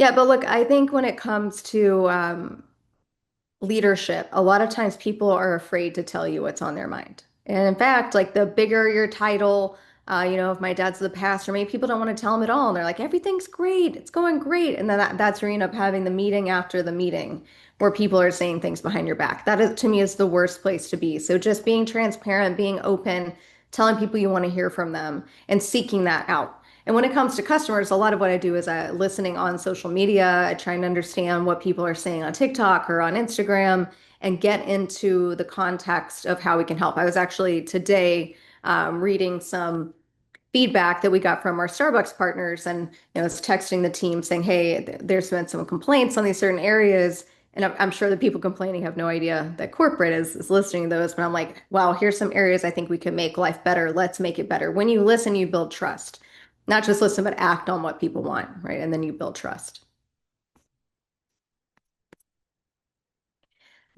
Yeah, but look, I think when it comes to leadership, a lot of times people are afraid to tell you what's on their mind. And in fact, like the bigger your title, if my dad's the pastor, maybe people don't want to tell him at all. And they're like, everything's great, it's going great. And then that's where you end up having the meeting after the meeting where people are saying things behind your back. That is, to me, is the worst place to be. So just being transparent, being open, telling people you want to hear from them, and seeking that out. And when it comes to customers, a lot of what I do is listening on social media. I try and understand what people are saying on TikTok or on Instagram and get into the context of how we can help. I was actually today reading some feedback that we got from our Starbucks partners, and was texting the team saying, "Hey, there's been some complaints on these certain areas." And I'm sure the people complaining have no idea that corporate is listening to those. But I'm like, wow, here's some areas I think we can make life better. Let's make it better. When you listen, you build trust. Not just listen, but act on what people want, right? And then you build trust.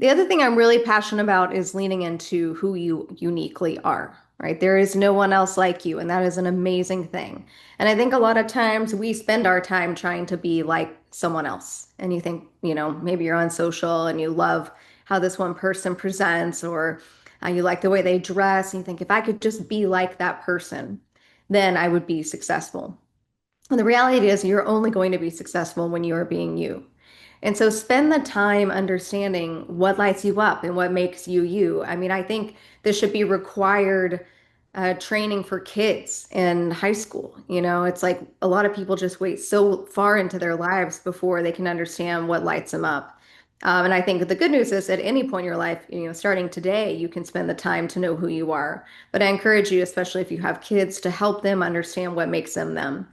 The other thing I'm really passionate about is leaning into who you uniquely are, right? There is no one else like you, and that is an amazing thing. And I think a lot of times we spend our time trying to be like someone else. And you think, maybe you're on social and you love how this one person presents, or you like the way they dress, and you think, if I could just be like that person, then I would be successful. And the reality is, you're only going to be successful when you are being you. And so spend the time understanding what lights you up and what makes you you. I mean, I think this should be required training for kids in high school. It's like a lot of people just wait so far into their lives before they can understand what lights them up. And I think the good news is at any point in your life, starting today, you can spend the time to know who you are. But I encourage you, especially if you have kids, to help them understand what makes them them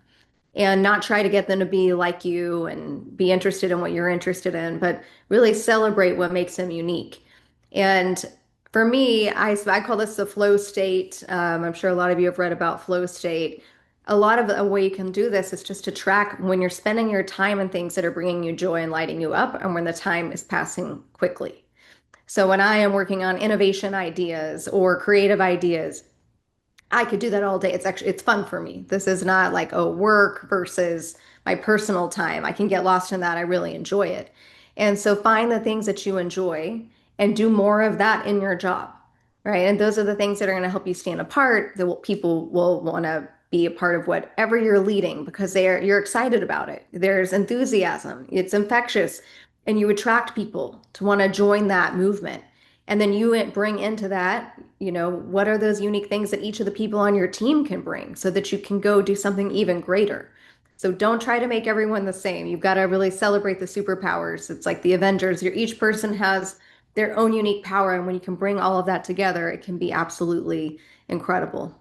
and not try to get them to be like you and be interested in what you're interested in, but really celebrate what makes them unique. And for me, I call this the flow state. I'm sure a lot of you have read about flow state. A lot of the way you can do this is just to track when you're spending your time in things that are bringing you joy and lighting you up, and when the time is passing quickly. So when I am working on innovation ideas or creative ideas, I could do that all day. It's fun for me. This is not like, oh, work versus my personal time. I can get lost in that. I really enjoy it. And so find the things that you enjoy and do more of that in your job, right? And those are the things that are going to help you stand apart. People will want to be a part of whatever you're leading because you're excited about it. There's enthusiasm. It's infectious, and you attract people to want to join that movement. And then you bring into that, what are those unique things that each of the people on your team can bring so that you can go do something even greater. So don't try to make everyone the same. You've got to really celebrate the superpowers. It's like the Avengers. Each person has their own unique power. And when you can bring all of that together, it can be absolutely incredible.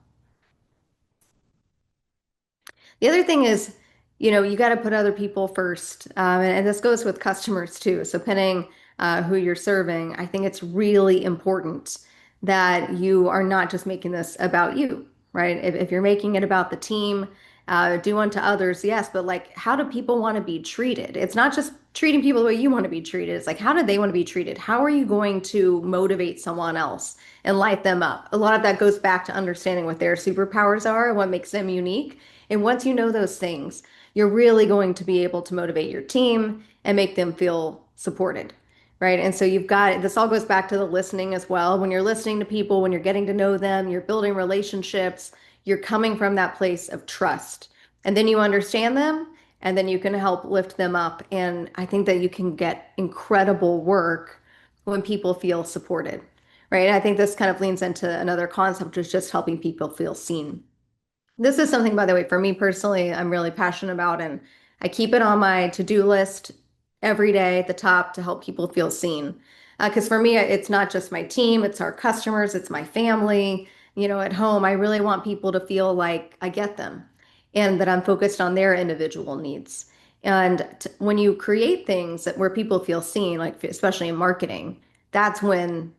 The other thing is, you got to put other people first. And this goes with customers too. So, depending who you're serving, I think it's really important that you are not just making this about you, right? If you're making it about the team, do unto others, yes, but like, how do people want to be treated? It's not just treating people the way you want to be treated. It's like, how do they want to be treated? How are you going to motivate someone else and light them up? A lot of that goes back to understanding what their superpowers are and what makes them unique. And once you know those things, you're really going to be able to motivate your team and make them feel supported, right? And so this all goes back to the listening as well. When you're listening to people, when you're getting to know them, you're building relationships, you're coming from that place of trust. And then you understand them, and then you can help lift them up. And I think that you can get incredible work when people feel supported, right? And I think this kind of leans into another concept, which is just helping people feel seen. This is something, by the way, for me personally, I'm really passionate about, and I keep it on my to-do list every day at the top to help people feel seen. Because for me, it's not just my team, it's our customers, it's my family. At home, I really want people to feel like I get them and that I'm focused on their individual needs. And when you create things where people feel seen, like especially in marketing, that's when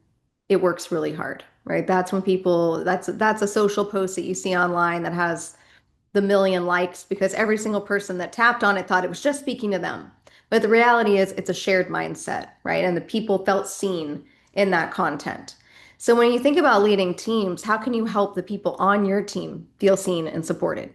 it works really hard, right? That's a social post that you see online that has the million likes because every single person that tapped on it thought it was just speaking to them. But the reality is it's a shared mindset, right? And the people felt seen in that content. So when you think about leading teams, how can you help the people on your team feel seen and supported?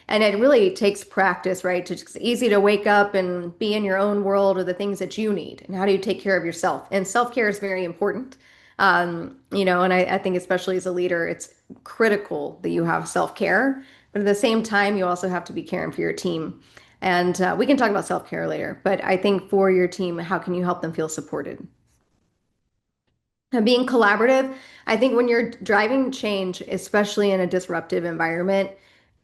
And it really takes practice, right? It's easy to wake up and be in your own world or the things that you need. And how do you take care of yourself? And self-care is very important. And I think especially as a leader, it's critical that you have self-care. But at the same time, you also have to be caring for your team. And we can talk about self-care later. But I think for your team, how can you help them feel supported? And being collaborative, I think when you're driving change, especially in a disruptive environment,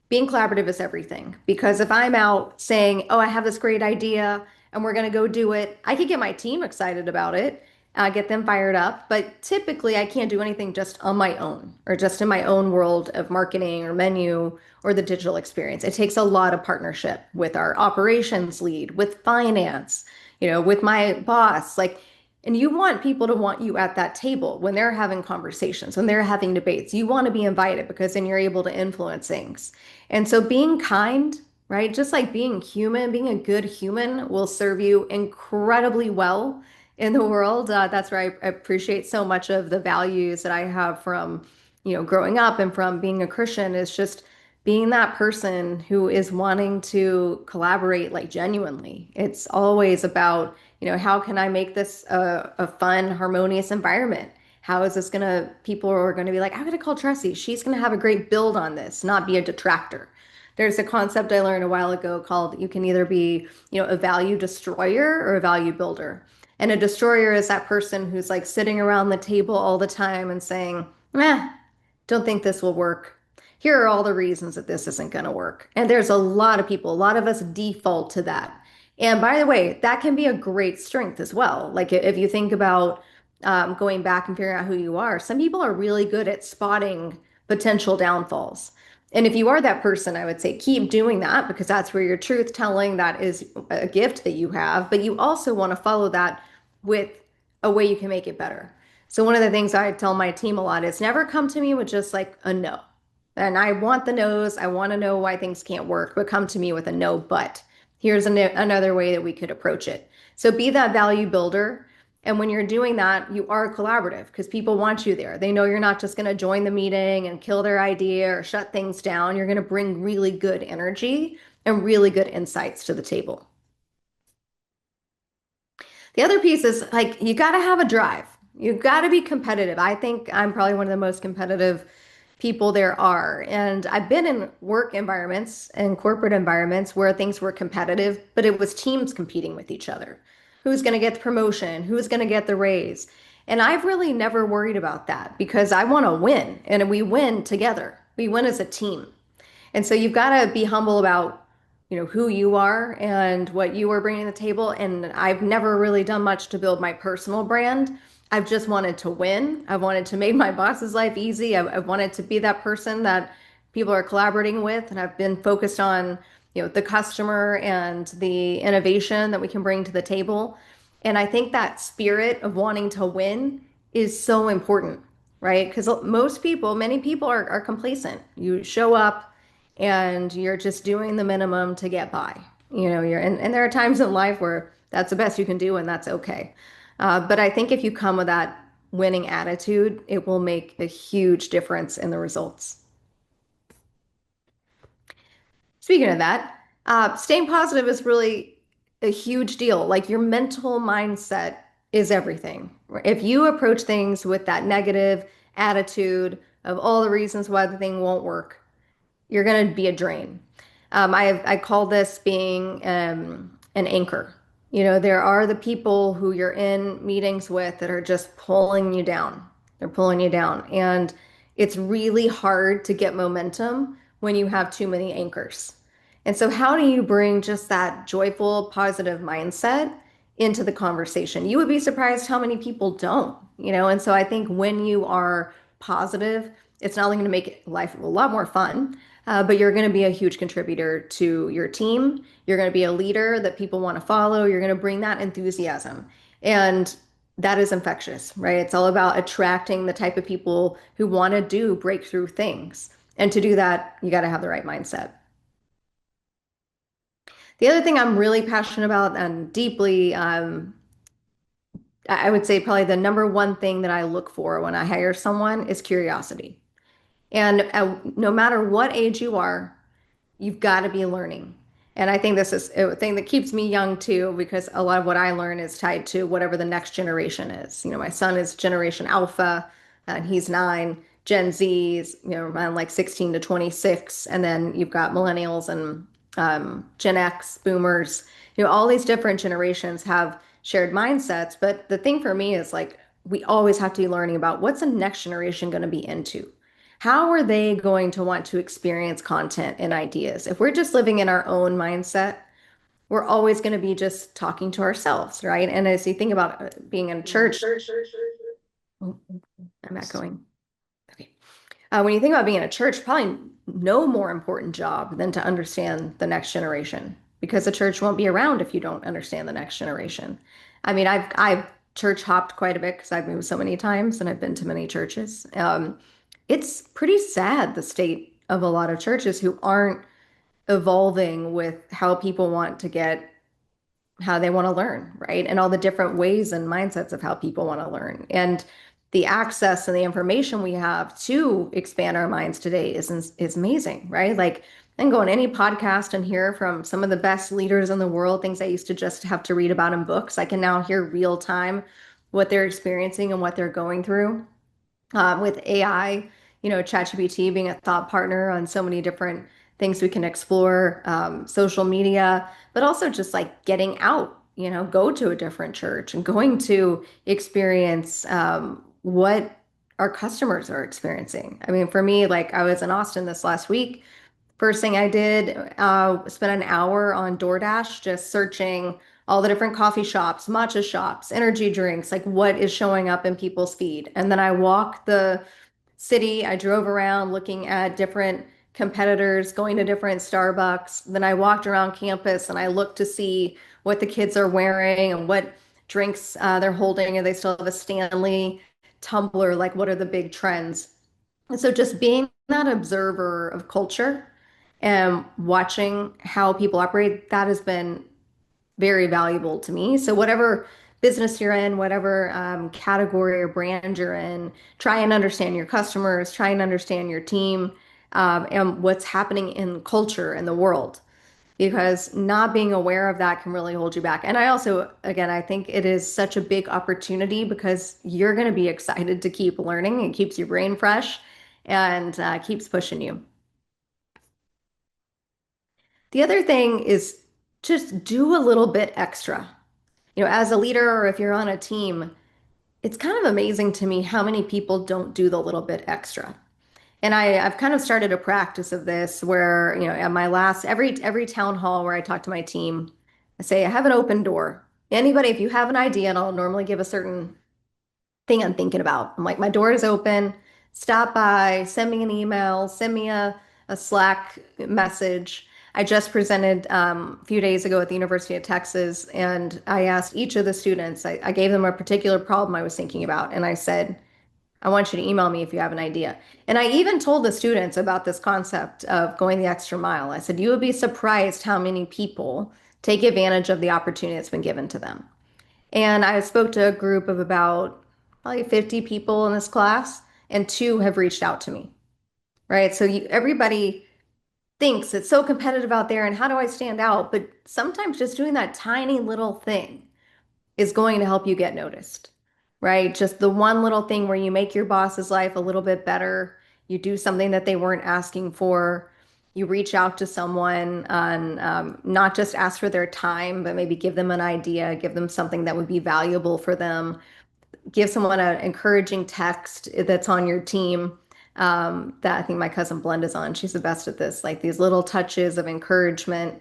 being collaborative is everything. Because if I'm out saying, oh, I have this great idea and we're going to go do it, I could get my team excited about it, get them fired up. But typically, I can't do anything just on my own or just in my own world of marketing or menu or the digital experience. It takes a lot of partnership with our operations lead, with finance, with my boss. And you want people to want you at that table when they're having conversations, when they're having debates. You want to be invited because then you're able to influence things. And so being kind, right? Just like being human, being a good human will serve you incredibly well in the world. That's where I appreciate so much of the values that I have from, growing up and from being a Christian is just being that person who is wanting to collaborate like genuinely. It's always about, how can I make this a fun, harmonious environment? How is this gonna, people are gonna be like, I'm gonna call Tressie. She's gonna have a great build on this, not be a detractor. There's a concept I learned a while ago called you can either be, a value destroyer or a value builder. And a destroyer is that person who's like sitting around the table all the time and saying, don't think this will work. Here are all the reasons that this isn't going to work. And there's a lot of people, a lot of us default to that. And by the way, that can be a great strength as well. Like if you think about going back and figuring out who you are, some people are really good at spotting potential downfalls. And if you are that person, I would say keep doing that because that's where your truth telling, that is a gift that you have. But you also want to follow that with a way you can make it better. So one of the things I tell my team a lot is never come to me with just like a no. And I want the no's. I want to know why things can't work, but come to me with a no, but here's another way that we could approach it. So be that value builder. And when you're doing that, you are collaborative because people want you there. They know you're not just going to join the meeting and kill their idea or shut things down. You're going to bring really good energy and really good insights to the table. The other piece is like you got to have a drive. You got to be competitive. I think I'm probably one of the most competitive people there are. And I've been in work environments and corporate environments where things were competitive, but it was teams competing with each other. Who's going to get the promotion? Who's going to get the raise? And I've really never worried about that because I want to win and we win together. We win as a team. And so you've got to be humble about, who you are and what you are bringing to the table. And I've never really done much to build my personal brand. I've just wanted to win. I wanted to make my boss's life easy. I've wanted to be that person that people are collaborating with. And I've been focused on, the customer and the innovation that we can bring to the table. And I think that spirit of wanting to win is so important, right? Because many people are complacent. You show up and you're just doing the minimum to get by. And there are times in life where that's the best you can do, and that's okay. But I think if you come with that winning attitude, it will make a huge difference in the results. Speaking of that, staying positive is really a huge deal. Like your mental mindset is everything. If you approach things with that negative attitude of all the reasons why the thing won't work, you're going to be a drain. I call this being an anchor. There are the people who you're in meetings with that are just pulling you down. They're pulling you down. And it's really hard to get momentum when you have too many anchors. And so, how do you bring just that joyful, positive mindset into the conversation? You would be surprised how many people don't. And so, I think when you are positive, it's not only going to make life a lot more fun, but you're going to be a huge contributor to your team. You're going to be a leader that people want to follow. You're going to bring that enthusiasm. And that is infectious, right? It's all about attracting the type of people who want to do breakthrough things. And to do that, you got to have the right mindset. The other thing I'm really passionate about and deeply, I would say probably the number one thing that I look for when I hire someone is curiosity. And no matter what age you are, you've got to be learning. And I think this is a thing that keeps me young too, because a lot of what I learn is tied to whatever the next generation is. My son is Generation Alpha, and he's 9. Gen Z's, around like 16 to 26. And then you've got millennials and Gen X, boomers. All these different generations have shared mindsets. But the thing for me is like, we always have to be learning about what's the next generation going to be into. How are they going to want to experience content and ideas? If we're just living in our own mindset, we're always going to be just talking to ourselves, right? And as you think about being in church, oh, I'm echoing. Okay. When you think about being in a church, probably no more important job than to understand the next generation because the church won't be around if you don't understand the next generation. I mean, I've church hopped quite a bit because I've moved so many times and I've been to many churches. It's pretty sad the state of a lot of churches who aren't evolving with how people want to get how they want to learn, right? And all the different ways and mindsets of how people want to learn. And the access and the information we have to expand our minds today is amazing, right? Like I can go on any podcast and hear from some of the best leaders in the world, things I used to just have to read about in books. I can now hear real time what they're experiencing and what they're going through with AI, ChatGPT being a thought partner on so many different things we can explore, social media, but also just like getting out, go to a different church and going to experience what our customers are experiencing. I mean, for me, like I was in Austin this last week. First thing I did, spent an hour on DoorDash just searching all the different coffee shops, matcha shops, energy drinks, like what is showing up in people's feed. And then I walked the city. I drove around looking at different competitors, going to different Starbucks. Then I walked around campus and I looked to see what the kids are wearing and what drinks they're holding. And they still have a Stanley tumbler? Like, what are the big trends? And so just being that observer of culture and watching how people operate, that has been very valuable to me. So whatever business you're in, whatever category or brand you're in, try and understand your customers, try and understand your team, and what's happening in culture in the world. Because not being aware of that can really hold you back. And I also, again, I think it is such a big opportunity because you're going to be excited to keep learning. It keeps your brain fresh and keeps pushing you. The other thing is just do a little bit extra. As a leader or if you're on a team, it's kind of amazing to me how many people don't do the little bit extra. And I've kind of started a practice of this where, at my last every town hall where I talk to my team, I say, I have an open door. Anybody, if you have an idea, and I'll normally give a certain thing I'm thinking about. I'm like, my door is open. Stop by, send me an email, send me a Slack message. I just presented a few days ago at the University of Texas, and I asked each of the students, I gave them a particular problem I was thinking about, and I said, I want you to email me if you have an idea. And I even told the students about this concept of going the extra mile. I said, you would be surprised how many people take advantage of the opportunity that's been given to them. And I spoke to a group of about probably 50 people in this class, and 2 have reached out to me, right? So everybody thinks it's so competitive out there, and how do I stand out? But sometimes just doing that tiny little thing is going to help you get noticed, right? Just the one little thing where you make your boss's life a little bit better, you do something that they weren't asking for, you reach out to someone and not just ask for their time, but maybe give them an idea, give them something that would be valuable for them, give someone an encouraging text that's on your team. That I think my cousin Blenda's on. She's the best at this, like these little touches of encouragement.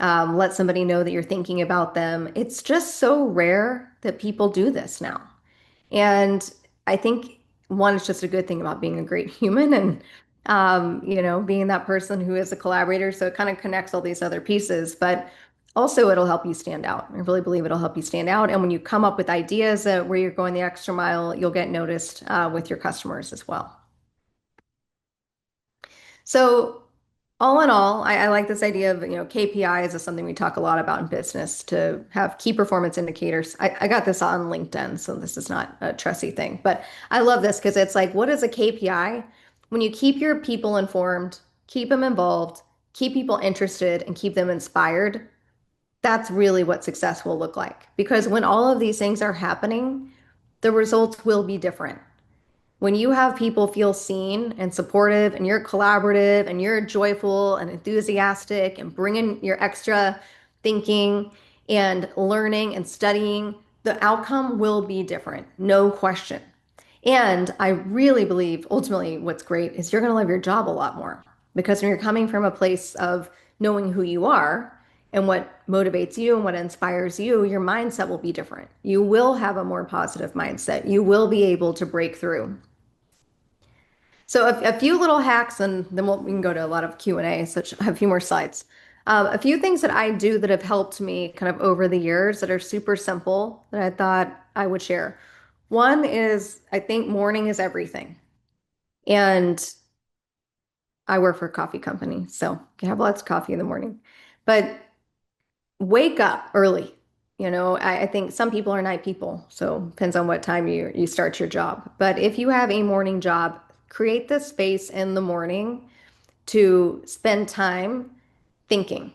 Let somebody know that you're thinking about them. It's just so rare that people do this now. And I think one is just a good thing about being a great human and, being that person who is a collaborator. So it kind of connects all these other pieces, but also it'll help you stand out. I really believe it'll help you stand out. And when you come up with ideas where you're going the extra mile, you'll get noticed with your customers as well. So all in all, I like this idea of, KPIs is something we talk a lot about in business to have key performance indicators. I got this on LinkedIn, so this is not a Tressie thing, but I love this because it's like, what is a KPI? When you keep your people informed, keep them involved, keep people interested and keep them inspired, that's really what success will look like. Because when all of these things are happening, the results will be different. When you have people feel seen and supportive, and you're collaborative and you're joyful and enthusiastic and bringing your extra thinking and learning and studying, the outcome will be different, no question. And I really believe ultimately what's great is you're going to love your job a lot more because when you're coming from a place of knowing who you are and what motivates you and what inspires you, your mindset will be different. You will have a more positive mindset. You will be able to break through. So a few little hacks, and then we can go to a lot of Q&A, so I have a few more slides. A few things that I do that have helped me kind of over the years that are super simple that I thought I would share. One is I think morning is everything. And I work for a coffee company, so you can have lots of coffee in the morning. But wake up early. I think some people are night people, so depends on what time you start your job. But if you have a morning job, create the space in the morning to spend time thinking,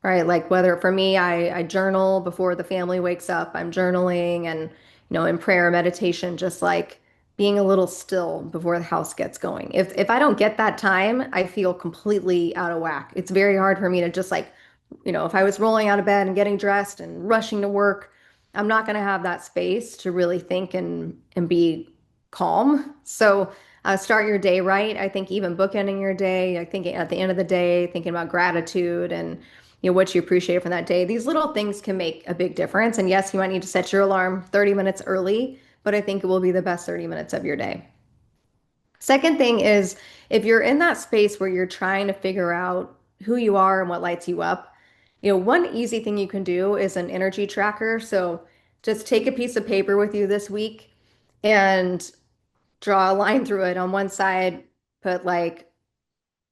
right? Like whether for me, I journal before the family wakes up, I'm journaling and, in prayer, meditation, just like being a little still before the house gets going. If I don't get that time, I feel completely out of whack. It's very hard for me to just like, if I was rolling out of bed and getting dressed and rushing to work, I'm not going to have that space to really think and be calm. So start your day right. I think even bookending your day, I think at the end of the day, thinking about gratitude and what you appreciate from that day. These little things can make a big difference. And yes, you might need to set your alarm 30 minutes early, but I think it will be the best 30 minutes of your day. Second thing is if you're in that space where you're trying to figure out who you are and what lights you up, one easy thing you can do is an energy tracker. So just take a piece of paper with you this week and draw a line through it. On one side, put like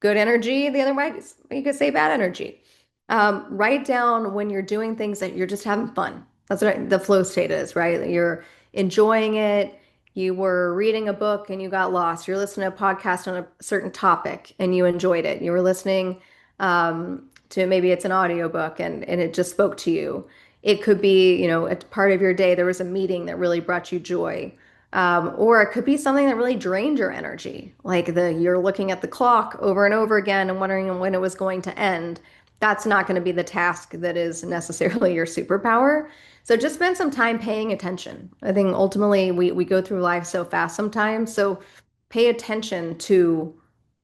good energy. The other way, you could say bad energy. Write down when you're doing things that you're just having fun. That's what the flow state is, right? You're enjoying it. You were reading a book and you got lost. You're listening to a podcast on a certain topic and you enjoyed it. You were listening to maybe it's an audiobook and it just spoke to you. It could be, a part of your day, there was a meeting that really brought you joy. Or it could be something that really drained your energy, like you're looking at the clock over and over again and wondering when it was going to end. That's not going to be the task that is necessarily your superpower. So just spend some time paying attention. I think ultimately we go through life so fast sometimes. So pay attention to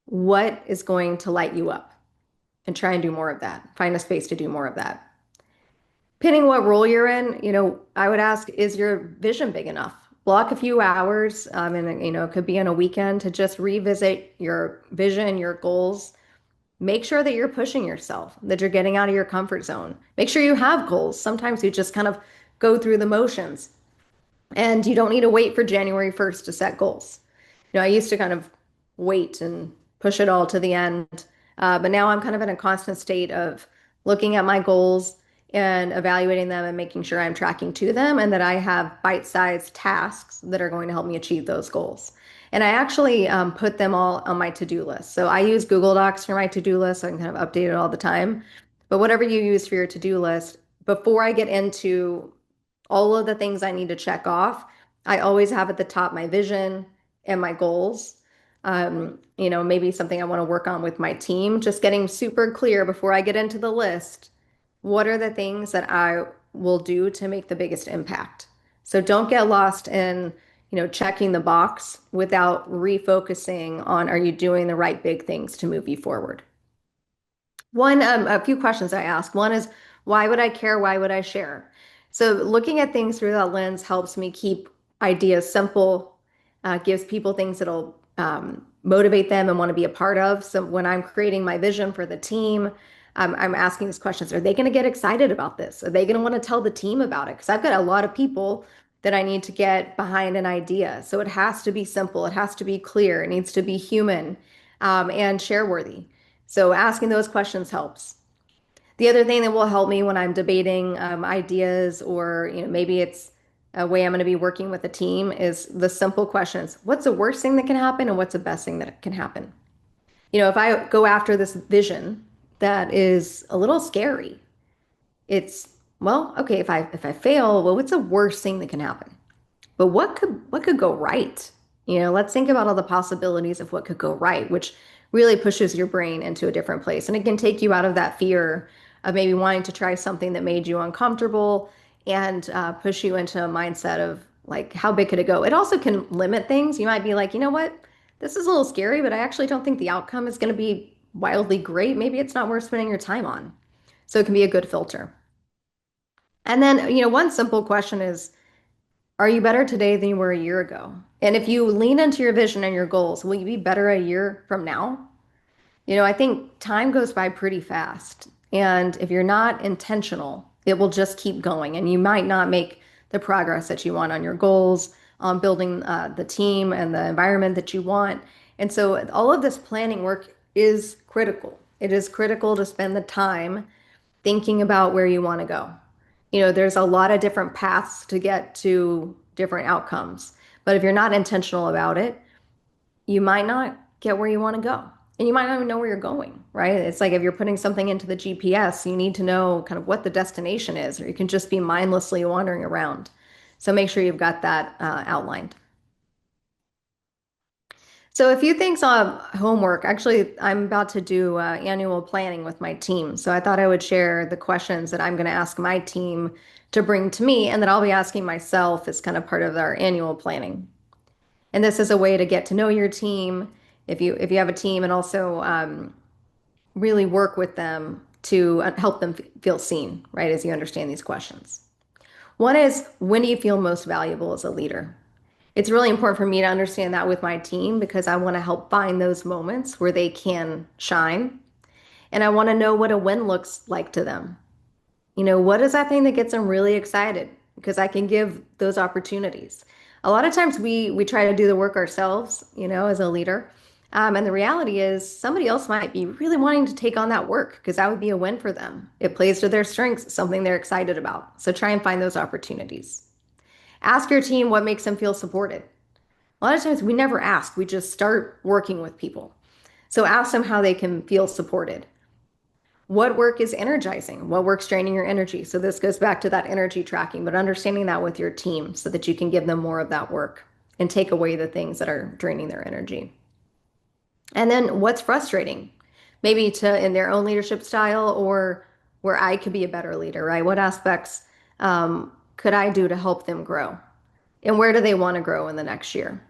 what is going to light you up and try and do more of that. Find a space to do more of that. Depending what role you're in, I would ask, is your vision big enough? Block a few hours, and it could be on a weekend to just revisit your vision, your goals. Make sure that you're pushing yourself, that you're getting out of your comfort zone. Make sure you have goals. Sometimes you just kind of go through the motions, and you don't need to wait for January 1st to set goals. I used to kind of wait and push it all to the end. But now I'm kind of in a constant state of looking at my goals and evaluating them and making sure I'm tracking to them and that I have bite-sized tasks that are going to help me achieve those goals. And I actually put them all on my to-do list. So I use Google Docs for my to-do list, so I can kind of update it all the time. But whatever you use for your to-do list, before I get into all of the things I need to check off, I always have at the top my vision and my goals. Maybe something I want to work on with my team, just getting super clear before I get into the list. What are the things that I will do to make the biggest impact? So don't get lost in, checking the box without refocusing on are you doing the right big things to move you forward? A few questions I ask. One is, why would I care? Why would I share? So looking at things through that lens helps me keep ideas simple, gives people things that'll motivate them and want to be a part of. So when I'm creating my vision for the team, I'm asking these questions. Are they going to get excited about this? Are they going to want to tell the team about it? Because I've got a lot of people that I need to get behind an idea. So it has to be simple. It has to be clear. It needs to be human and share worthy. So asking those questions helps. The other thing that will help me when I'm debating ideas or maybe it's a way I'm going to be working with a team is the simple questions. What's the worst thing that can happen and what's the best thing that can happen? If I go after this vision that is a little scary. It's, well, okay, if I fail, well, what's the worst thing that can happen? But what could go right? Let's think about all the possibilities of what could go right, which really pushes your brain into a different place. And it can take you out of that fear of maybe wanting to try something that made you uncomfortable and push you into a mindset of like, how big could it go? It also can limit things. You might be like, you know what? This is a little scary, but I actually don't think the outcome is going to be wildly great. Maybe it's not worth spending your time on. So it can be a good filter. And then, one simple question is, are you better today than you were a year ago? And if you lean into your vision and your goals, will you be better a year from now? I think time goes by pretty fast. And if you're not intentional, it will just keep going. And you might not make the progress that you want on your goals, on building the team and the environment that you want. And so all of this planning work is critical. It is critical to spend the time thinking about where you want to go. There's a lot of different paths to get to different outcomes. But if you're not intentional about it, you might not get where you want to go. And you might not even know where you're going, right? It's like if you're putting something into the GPS, you need to know kind of what the destination is, or you can just be mindlessly wandering around. So make sure you've got that outlined. So a few things on homework. Actually, I'm about to do annual planning with my team. So I thought I would share the questions that I'm going to ask my team to bring to me and that I'll be asking myself as kind of part of our annual planning. And this is a way to get to know your team if you have a team and also really work with them to help them feel seen, right, as you understand these questions. One is, when do you feel most valuable as a leader? It's really important for me to understand that with my team because I want to help find those moments where they can shine. And I want to know what a win looks like to them. What is that thing that gets them really excited? Because I can give those opportunities. A lot of times we try to do the work ourselves, as a leader. And the reality is somebody else might be really wanting to take on that work because that would be a win for them. It plays to their strengths, something they're excited about. So try and find those opportunities. Ask your team what makes them feel supported. A lot of times we never ask, we just start working with people. So ask them how they can feel supported. What work is energizing? What work's draining your energy? So this goes back to that energy tracking, but understanding that with your team so that you can give them more of that work and take away the things that are draining their energy. And then what's frustrating? Maybe to in their own leadership style or where I could be a better leader, right? What aspects could I do to help them grow? And where do they want to grow in the next year?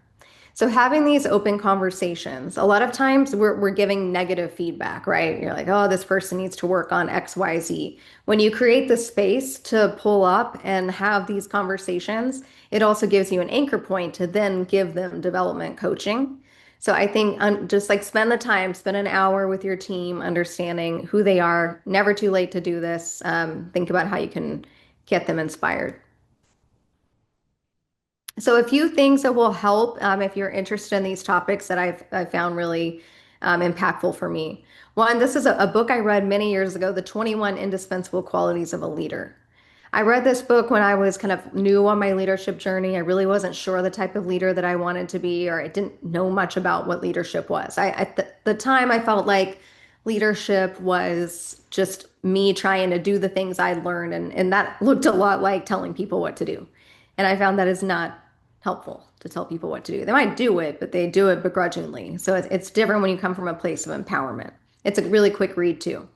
So having these open conversations, a lot of times we're giving negative feedback, right? You're like, oh, this person needs to work on X, Y, Z. When you create the space to pull up and have these conversations, it also gives you an anchor point to then give them development coaching. So I think just like spend the time, spend an hour with your team, understanding who they are. Never too late to do this. Think about how you can get them inspired. So a few things that will help if you're interested in these topics that I found really impactful for me. One, this is a book I read many years ago, The 21 Indispensable Qualities of a Leader. I read this book when I was kind of new on my leadership journey. I really wasn't sure the type of leader that I wanted to be, or I didn't know much about what leadership was. At the time, I felt like leadership was just me trying to do the things I'd learned, and that looked a lot like telling people what to do. And I found that is not helpful to tell people what to do. They might do it, but they do it begrudgingly. So it's different when you come from a place of empowerment. It's a really quick read, too.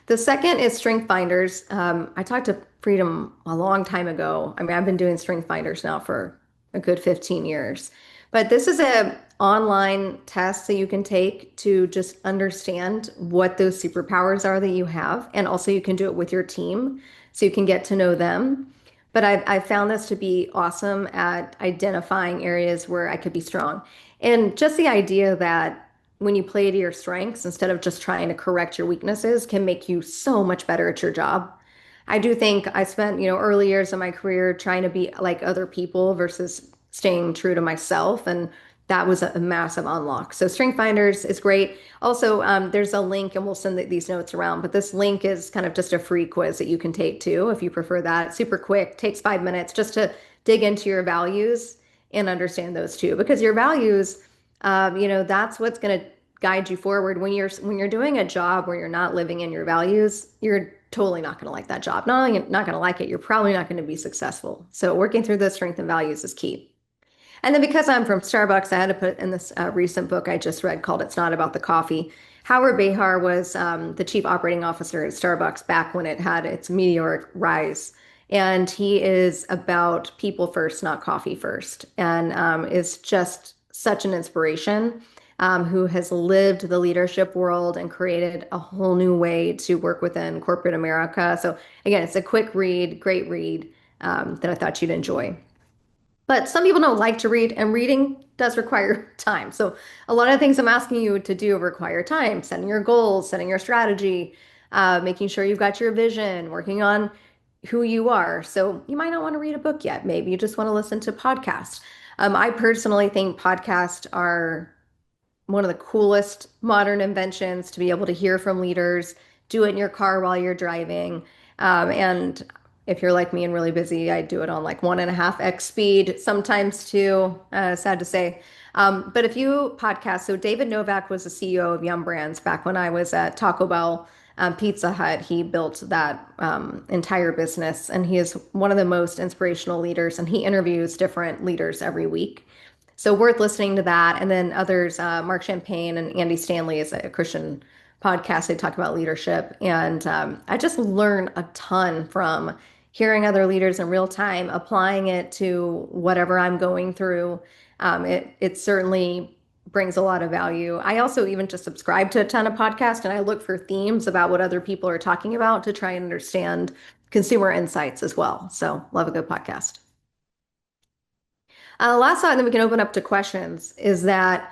The second is Strength Finders. I talked to Freedom a long time ago. I mean, I've been doing Strength Finders now for a good 15 years. But this is a online test that you can take to just understand what those superpowers are that you have. And also you can do it with your team so you can get to know them. But I've found this to be awesome at identifying areas where I could be strong. And just the idea that when you play to your strengths instead of just trying to correct your weaknesses can make you so much better at your job. I do think I spent, early years of my career trying to be like other people versus staying true to myself. And that was a massive unlock. So Strength Finders is great. Also, there's a link, and we'll send these notes around, but this link is kind of just a free quiz that you can take too, if you prefer that. It's super quick, takes 5 minutes just to dig into your values and understand those too. Because your values, that's what's going to guide you forward. When you're doing a job where you're not living in your values, you're totally not going to like that job. Not only not going to like it, you're probably not going to be successful. So working through those strengths and values is key. And then because I'm from Starbucks, I had to put in this recent book I just read called "It's Not About the Coffee." Howard Behar was the chief operating officer at Starbucks back when it had its meteoric rise. And he is about people first, not coffee first, and is just such an inspiration, who has lived the leadership world and created a whole new way to work within corporate America. So, again, it's a quick read, great read, that I thought you'd enjoy. But some people don't like to read, and reading does require time. So a lot of things I'm asking you to do require time, setting your goals, setting your strategy, making sure you've got your vision, working on who you are. So you might not want to read a book yet. Maybe you just want to listen to podcasts. I personally think podcasts are one of the coolest modern inventions to be able to hear from leaders, do it in your car while you're driving. And if you're like me and really busy, I do it on like 1.5x speed, sometimes two, sad to say. But a few podcasts. So David Novak was the CEO of Yum Brands back when I was at Taco Bell, Pizza Hut. He built that entire business, and he is one of the most inspirational leaders, and he interviews different leaders every week. So worth listening to that. And then others, Mark Champagne and Andy Stanley is a Christian podcast. They talk about leadership. And I just learn a ton from hearing other leaders in real time, applying it to whatever I'm going through. It certainly brings a lot of value. I also even just subscribe to a ton of podcasts, and I look for themes about what other people are talking about to try and understand consumer insights as well. So love a good podcast. Last thought, and then we can open up to questions, is that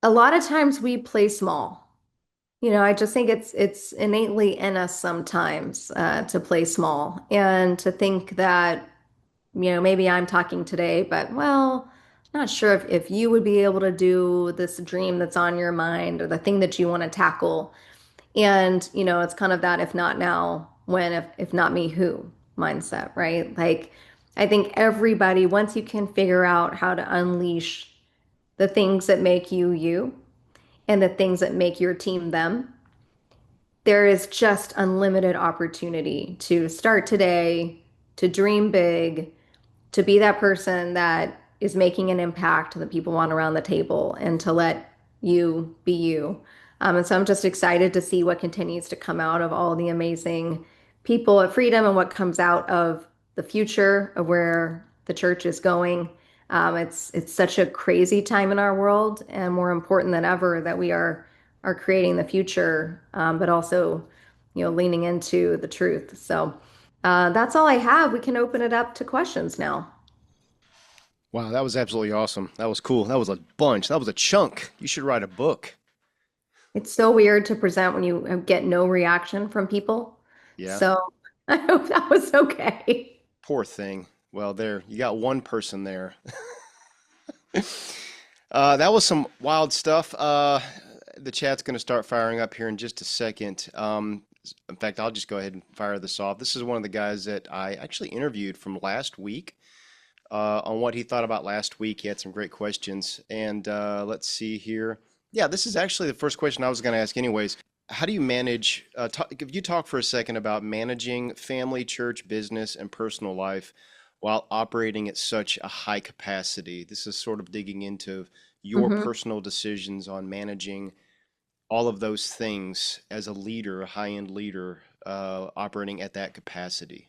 a lot of times we play small. I just think it's innately in us sometimes to play small and to think that, maybe I'm talking today, but well, not sure if you would be able to do this dream that's on your mind or the thing that you want to tackle. And, it's kind of that if not now, when, if not me, who mindset, right? Like, I think everybody, once you can figure out how to unleash the things that make you you and the things that make your team them, there is just unlimited opportunity to start today, to dream big, to be that person that is making an impact that people want around the table and to let you be you. And so I'm just excited to see what continues to come out of all the amazing people at Freedom and what comes out of the future of where the church is going. It's such a crazy time in our world, and more important than ever that we are creating the future, but also, leaning into the truth. So that's all I have. We can open it up to questions now. Wow, that was absolutely awesome. That was cool. That was a bunch. That was a chunk. You should write a book. It's so weird to present when you get no reaction from people. Yeah, So I hope that was okay. poor thing. Well, there, you got one person there. That was some wild stuff. The chat's going to start firing up here in just a second. In fact, I'll just go ahead and fire this off. This is one of the guys that I actually interviewed from last week on what he thought about last week. He had some great questions. And let's see here. Yeah, this is actually the first question I was going to ask, anyways. How do you manage? If you talk for a second about managing family, church, business, and personal life while operating at such a high capacity. This is sort of digging into your Hmm. personal decisions on managing all of those things as a leader, a high-end leader, operating at that capacity.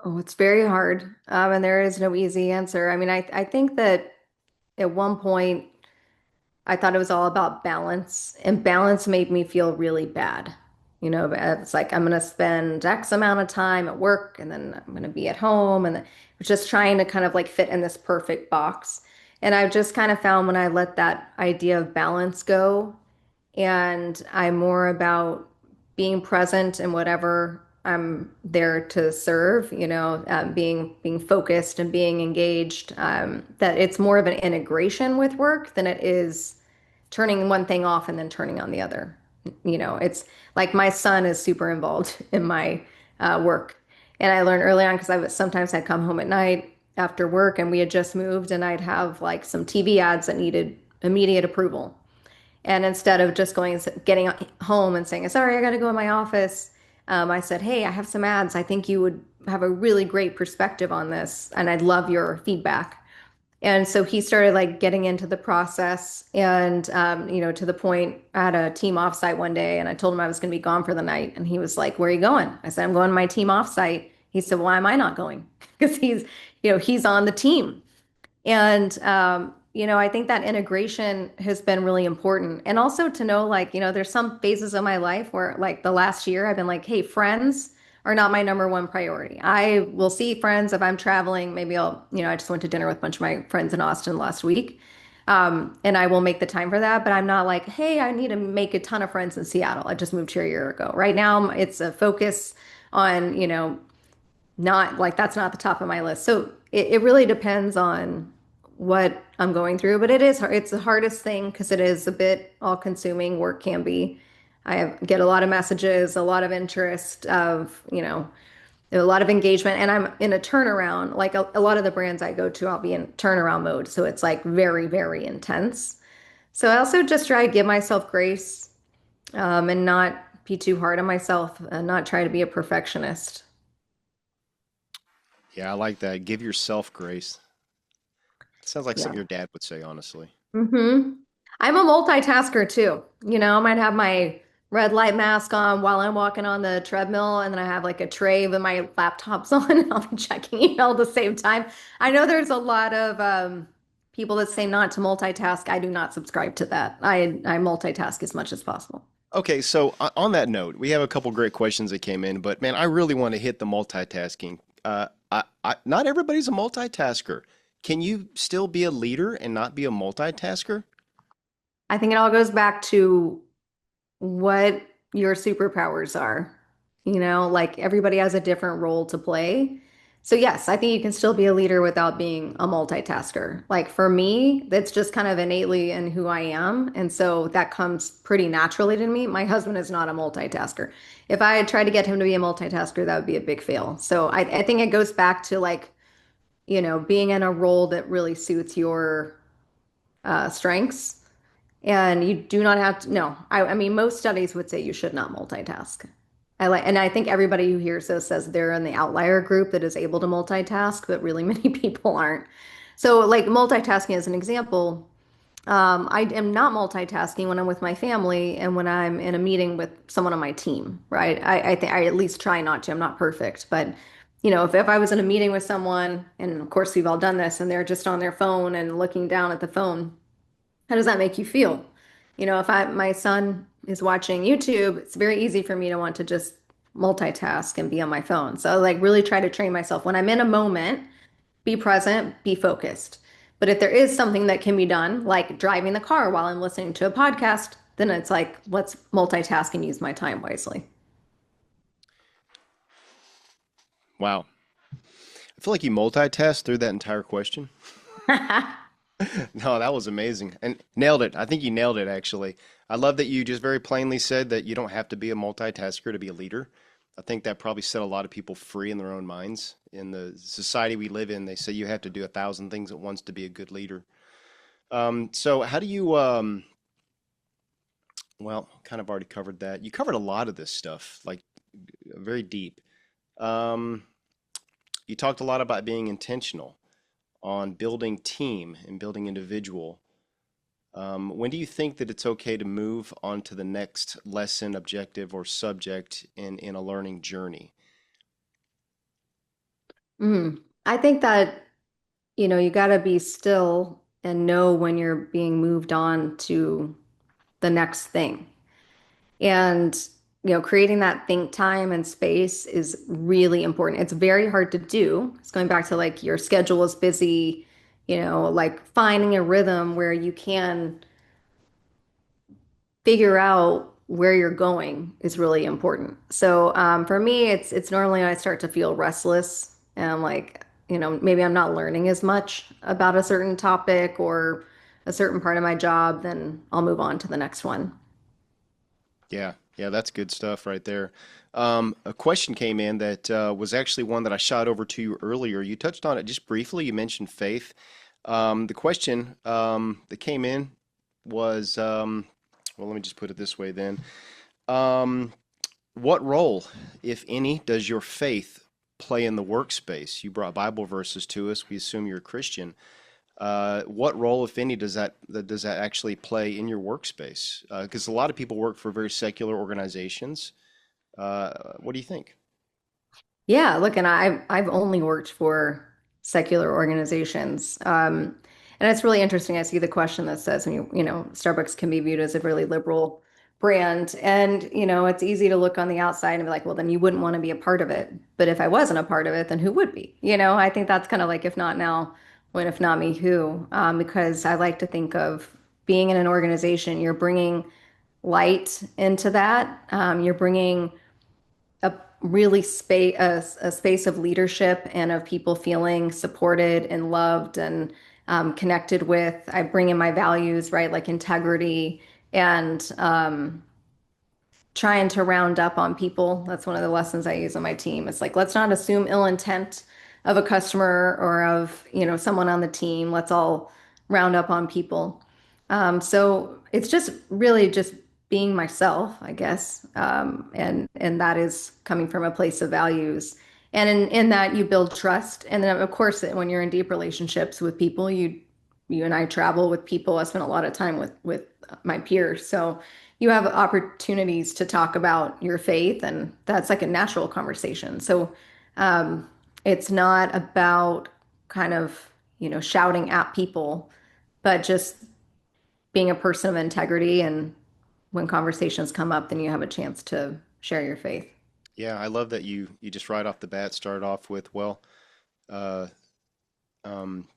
Oh, it's very hard. And there is no easy answer. I mean, I think that at one point I thought it was all about balance, and balance made me feel really bad. It's like I'm going to spend X amount of time at work and then I'm going to be at home, and just trying to kind of like fit in this perfect box. And I've just kind of found when I let that idea of balance go, and I'm more about being present in whatever I'm there to serve, being focused and being engaged, that it's more of an integration with work than it is turning one thing off and then turning on the other. It's like my son is super involved in my work. And I learned early on because sometimes I'd come home at night after work and we had just moved, and I'd have like some TV ads that needed immediate approval. And instead of just getting home and saying, sorry, I got to go in my office, I said, hey, I have some ads. I think you would have a really great perspective on this, and I'd love your feedback. And so he started like getting into the process and, to the point I had a team offsite one day and I told him I was going to be gone for the night. And he was like, where are you going? I said, I'm going to my team offsite. He said, why am I not going? Because he's on the team. And, I think that integration has been really important. And also to know, like, there's some phases of my life where, like, the last year, I've been like, hey, friends are not my number one priority. I will see friends if I'm traveling. Maybe I just went to dinner with a bunch of my friends in Austin last week. And I will make the time for that. But I'm not like, hey, I need to make a ton of friends in Seattle. I just moved here a year ago. Right now, it's a focus on, not like that's not the top of my list. So it really depends on what I'm going through, but it is hard. It's the hardest thing because it is a bit all consuming. Work can be. Get a lot of messages, a lot of interest of, a lot of engagement, and I'm in a turnaround. Like a lot of the brands I go to, I'll be in turnaround mode. So it's like very, very intense. So I also just try to give myself grace, and not be too hard on myself and not try to be a perfectionist. Yeah, I like that. Give yourself grace. Sounds like Yeah. something your dad would say, honestly. Hmm. I'm a multitasker too. I might have my red light mask on while I'm walking on the treadmill, and then I have like a tray with my laptops on, and I'll be checking email at the same time. I know there's a lot of people that say not to multitask. I do not subscribe to that. I multitask as much as possible. Okay, so on that note, we have a couple great questions that came in, but man, I really want to hit the multitasking. Not everybody's a multitasker. Can you still be a leader and not be a multitasker? I think it all goes back to what your superpowers are. Like everybody has a different role to play. So yes, I think you can still be a leader without being a multitasker. Like for me, that's just kind of innately in who I am. And so that comes pretty naturally to me. My husband is not a multitasker. If I had tried to get him to be a multitasker, that would be a big fail. So I think it goes back to like, being in a role that really suits your strengths, and you do not have to, no, I mean, most studies would say you should not multitask. And I think everybody who hears this says they're in the outlier group that is able to multitask, but really many people aren't. So, like multitasking as an example, I am not multitasking when I'm with my family and when I'm in a meeting with someone on my team, right? I think I at least try not to. I'm not perfect, but if I was in a meeting with someone, and of course we've all done this, and they're just on their phone and looking down at the phone, how does that make you feel? If my son is watching YouTube, it's very easy for me to want to just multitask and be on my phone. So like really try to train myself when I'm in a moment, be present, be focused. But if there is something that can be done, like driving the car while I'm listening to a podcast, then it's like, let's multitask and use my time wisely. Wow. I feel like you multitask through that entire question. No, that was amazing and nailed it. I think you nailed it, actually. I love that you just very plainly said that you don't have to be a multitasker to be a leader. I think that probably set a lot of people free in their own minds. In the society we live in, they say you have to do 1,000 things at once to be a good leader. So how do you, well, kind of already covered that. You covered a lot of this stuff, like very deep. Um, you talked a lot about being intentional on building team and building individual. When do you think that it's okay to move on to the next lesson, objective, or subject in a learning journey? I think that, you got to be still and know when you're being moved on to the next thing. And, creating that think time and space is really important. It's very hard to do. It's going back to like your schedule is busy, like finding a rhythm where you can figure out where you're going is really important. So for me, it's normally I start to feel restless and I'm like, maybe I'm not learning as much about a certain topic or a certain part of my job, then I'll move on to the next one. Yeah, yeah, that's good stuff right there. A question came in that was actually one that I shot over to you earlier. You touched on it just briefly. You mentioned faith. The question that came in was, well, let me just put it this way then. Um, what role, if any, does your faith play in the workspace? You brought Bible verses to us. We assume you're a Christian. What role, if any, does that actually play in your workspace? Because a lot of people work for very secular organizations. What do you think? Yeah, look, and I've only worked for secular organizations. And it's really interesting. I see the question that says when Starbucks can be viewed as a really liberal brand. And, it's easy to look on the outside and be like, well, then you wouldn't want to be a part of it. But if I wasn't a part of it, then who would be? I think that's kind of like, if not now, when if not me, who? Because I like to think of being in an organization, you're bringing light into that. You're bringing a really a space of leadership and of people feeling supported and loved and connected with. I bring in my values, right? Like integrity and trying to round up on people. That's one of the lessons I use on my team. It's like, let's not assume ill intent of a customer or of, someone on the team. Let's all round up on people. So it's just really just being myself, I guess. And that is coming from a place of values. And in that you build trust. And then of course, when you're in deep relationships with people, you and I travel with people. I spend a lot of time with my peers. So you have opportunities to talk about your faith, and that's like a natural conversation. So um, it's not about kind of, shouting at people, but just being a person of integrity. And when conversations come up, then you have a chance to share your faith. Yeah, I love that you just right off the bat started off with, well, uh,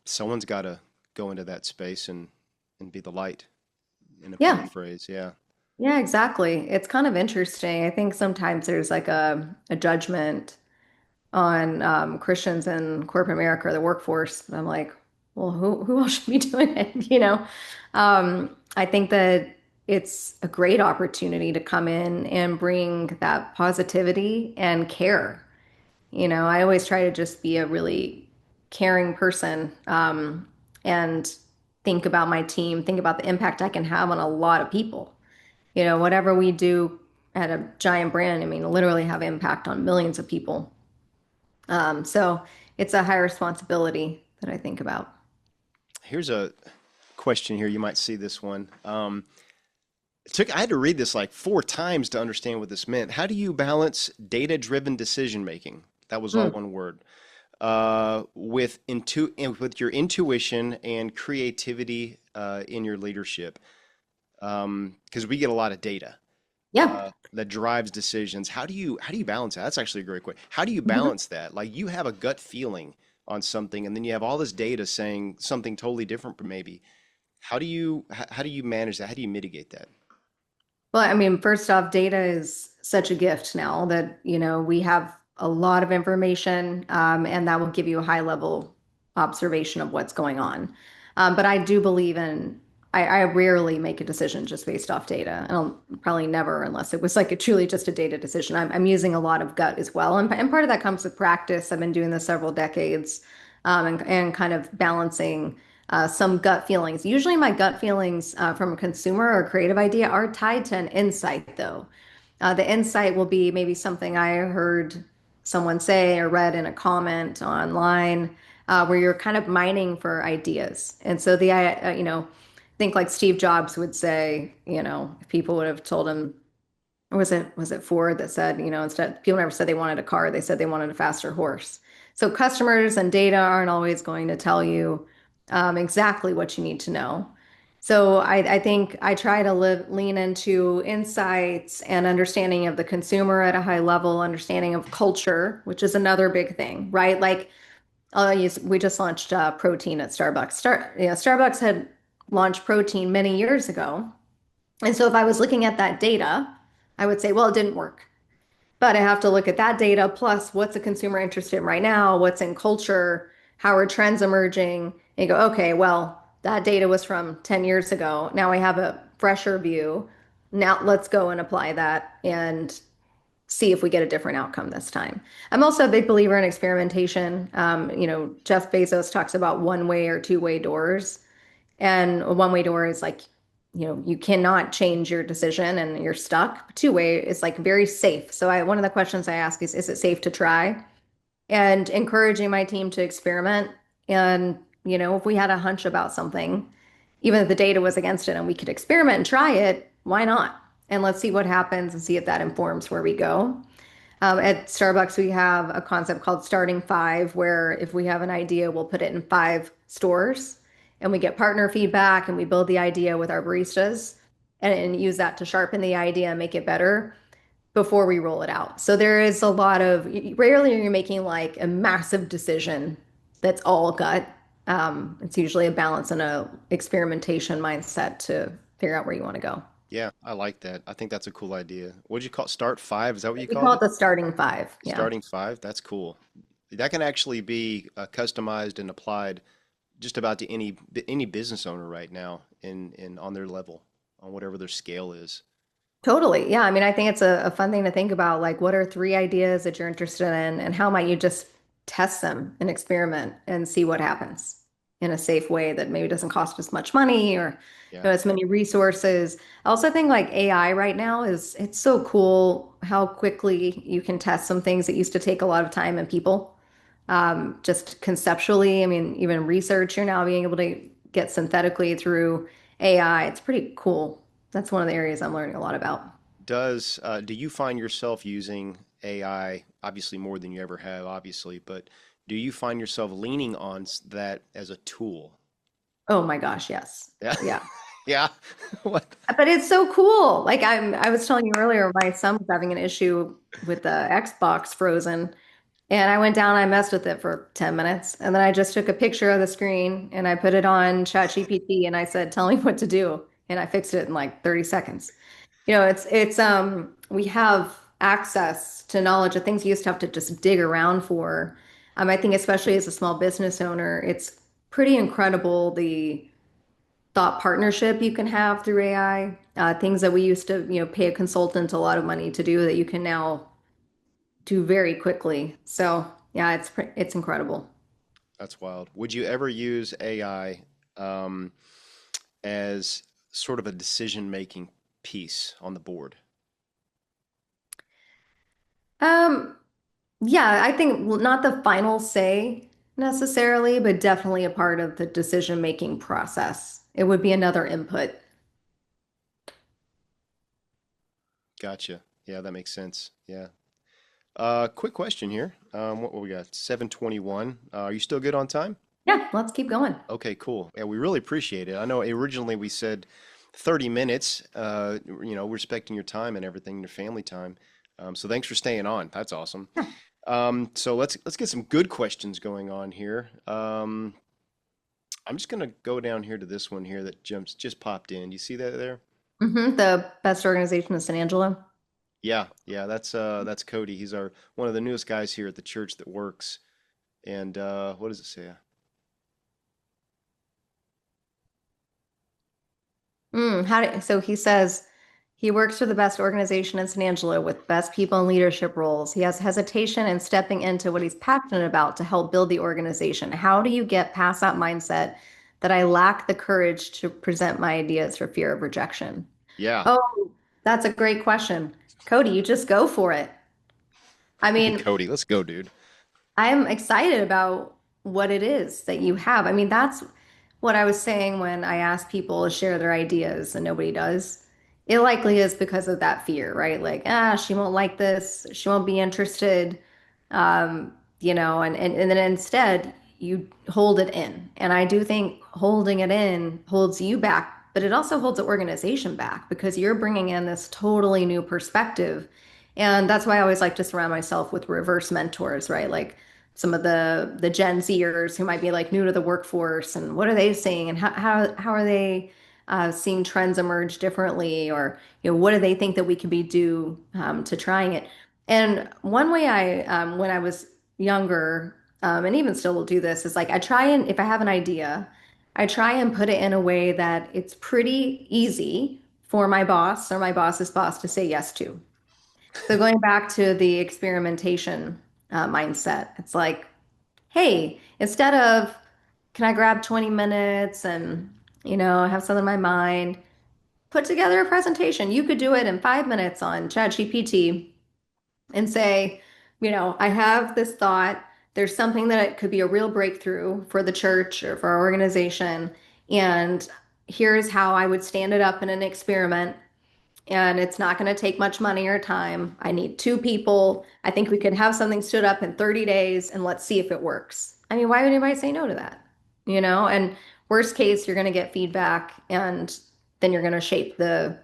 someone's got to go into that space and be the light in a Yeah. paraphrase. Yeah. Yeah, exactly. It's kind of interesting. I think sometimes there's like a judgment on Christians in corporate America or the workforce. And I'm like, well, who else should be doing it? I think that it's a great opportunity to come in and bring that positivity and care. I always try to just be a really caring person, and think about my team, think about the impact I can have on a lot of people. Whatever we do at a giant brand, I mean, literally have impact on millions of people. So it's a high responsibility that I think about. Here's a question here. You might see this one. I had to read this like four times to understand what this meant. How do you balance data-driven decision making? That was all Mm. one word. With your intuition and creativity in your leadership, because we get a lot of data Yeah. that drives decisions. How do you balance that? That's actually a great question. How do you Mhm. balance that? Like you have a gut feeling on something, and then you have all this data saying something totally different, maybe. How do you manage that? How do you mitigate that? Well, I mean, first off, data is such a gift now that, we have a lot of information, and that will give you a high level observation of what's going on. But I do believe I rarely make a decision just based off data. And I'll probably never, unless it was like a truly just a data decision. I'm using a lot of gut as well. And part of that comes with practice. I've been doing this several decades, and kind of balancing some gut feelings. Usually, my gut feelings from a consumer or creative idea are tied to an insight, though. The insight will be maybe something I heard someone say or read in a comment online, where you're kind of mining for ideas. And so think like Steve Jobs would say, if people would have told him, or was it Ford that said, instead people never said they wanted a car, they said they wanted a faster horse. So customers and data aren't always going to tell you exactly what you need to know. So I think I try to lean into insights and understanding of the consumer at a high level, understanding of culture, which is another big thing, right? Like we just launched protein at Starbucks. Starbucks had launched protein many years ago, and so if I was looking at that data, I would say, well, it didn't work. But I have to look at that data plus what's the consumer interested in right now, what's in culture, how are trends emerging, and you go, okay, well, that data was from 10 years ago. Now I have a fresher view. Now let's go and apply that and see if we get a different outcome this time. I'm also a big believer in experimentation. Jeff Bezos talks about one way or two way doors. And a one way door is like you cannot change your decision and you're stuck. Two-way is like very safe. So one of the questions I ask is it safe to try? And encouraging my team to experiment. And, if we had a hunch about something, even if the data was against it and we could experiment and try it, why not? And let's see what happens and see if that informs where we go. At Starbucks, we have a concept called starting five, where if we have an idea, we'll put it in 5 stores and we get partner feedback and we build the idea with our baristas and use that to sharpen the idea and make it better before we roll it out. So there is a lot of, rarely are you making like a massive decision that's all gut. It's usually a balance and a experimentation mindset to figure out where you want to go. Yeah, I like that. I think that's a cool idea. What'd you call it? Start five? Is that what you We call called it it? the starting five. Yeah. Starting five? That's cool. That can actually be customized and applied just about to any business owner right now in on their level, on whatever their scale is. Totally. Yeah. I mean, I think it's a fun thing to think about. Like, what are 3 ideas that you're interested in, and how might you just test them and experiment and see what happens in a safe way that maybe doesn't cost as much money or Yeah. as many resources. I also think like AI right now it's so cool how quickly you can test some things that used to take a lot of time and people. Just conceptually, I mean, even research, you're now being able to get synthetically through AI. It's pretty cool. That's one of the areas I'm learning a lot about. Do you find yourself using AI, obviously more than you ever have, obviously, but do you find yourself leaning on that as a tool? Oh my gosh, yes. Yeah. Yeah. Yeah. What? But it's so cool. Like I was telling you earlier, my son was having an issue with the Xbox frozen. And I went down, I messed with it for 10 minutes, and then I just took a picture of the screen and I put it on ChatGPT and I said, "Tell me what to do." And I fixed it in like 30 seconds. It's we have access to knowledge of things you used to have to just dig around for. I think especially as a small business owner, it's pretty incredible the thought partnership you can have through AI. Things that we used to, pay a consultant a lot of money to do that you can now do very quickly. So yeah, it's incredible. That's wild. Would you ever use AI um, as sort of a decision-making piece on the board? Um, yeah, I think well, not the final say necessarily, but definitely a part of the decision-making process. It would be another input. Gotcha. Yeah, that makes sense. Yeah. Quick question here. What we got? 7:21. Are you still good on time? Yeah, let's keep going. Okay, cool. Yeah, we really appreciate it. I know originally we said 30 minutes, respecting your time and everything, your family time. So thanks for staying on. That's awesome. Yeah. So let's get some good questions going on here. I'm just gonna go down here to this one here that just popped in. Do you see that there? The best organization is San Angelo. Yeah, yeah, that's Cody. He's our one of the newest guys here at the church that works. And what does it say? So he says he works for the best organization in San Angelo with best people in leadership roles. He has hesitation in stepping into what he's passionate about to help build the organization. How do you get past that mindset that I lack the courage to present my ideas for fear of rejection? Yeah, Oh, that's a great question. Cody, you just go for it. I mean, Cody, let's go, dude. I'm excited about what it is that you have. I mean, that's what I was saying when I asked people to share their ideas and nobody does. It likely is because of that fear, right? Like, she won't like this, she won't be interested. And then instead you hold it in. And I do think holding it in holds you back, but it also holds the organization back because you're bringing in this totally new perspective. And that's why I always like to surround myself with reverse mentors, right? Like some of the Gen Zers who might be like new to the workforce and what are they seeing and how are they seeing trends emerge differently or what do they think that we can be do to trying it. And one way when I was younger, and even still will do this, is like I try and if I have an idea, I try and put it in a way that it's pretty easy for my boss or my boss's boss to say yes to. So going back to the experimentation mindset, it's like, hey, instead of can I grab 20 minutes and have something in my mind? put together a presentation. You could do it in 5 minutes on ChatGPT and say, I have this thought. There's something that could be a real breakthrough for the church or for our organization. And here's how I would stand it up in an experiment. And it's not going to take much money or time. I need two people. I think we could have something stood up in 30 days and let's see if it works. I mean, why would anybody say no to that? And worst case, you're going to get feedback and then you're going to shape the